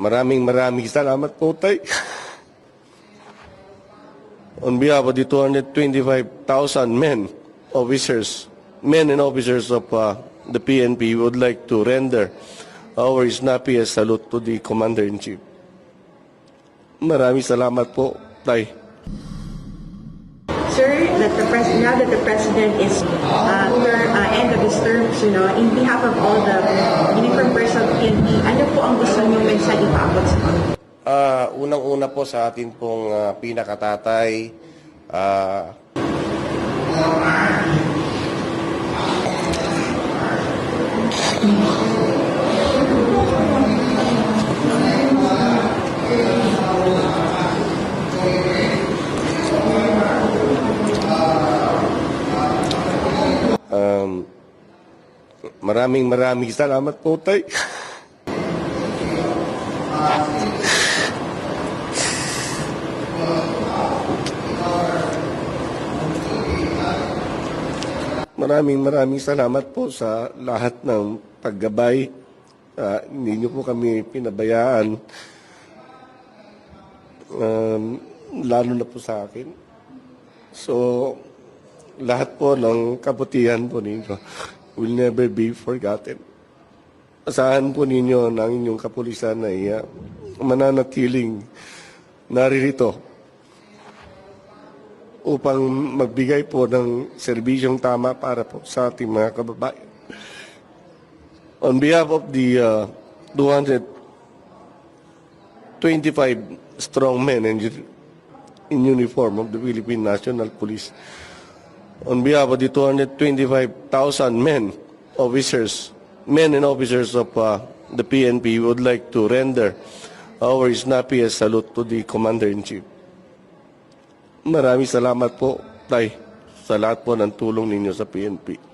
Maraming salamat po, Tay. On behalf of the 225,000 men and officers of the PNP, we would like to render our snappiest salute to the Commander-in-Chief. Maraming salamat po, Tay. Sir, now that the President is end of his term, in behalf of all the uniformed personnel of PNP, ano po ang gusto niyong mensahe ipaabot sa kami? Unang-una po sa atin pong pinakatatay, maraming salamat po, Tay. Maraming salamat po sa lahat ng paggabay. Hindi niyo po kami pinabayaan. Lalo na po sa akin. So, lahat po ng kabutihan po ninyo will never be forgotten. Asahan po ninyo ng inyong kapulisan ay mananatiling naririto upang magbigay po ng serbisyong tama para po sa ating mga kababayan. On behalf of the 225 strong men in uniform of the Philippine National Police, on behalf of the 225,000 men and officers of the PNP, we would like to render our snappiest salute to the Commander-in-Chief. Maraming salamat po, Tay, sa lahat po ng tulong ninyo sa PNP.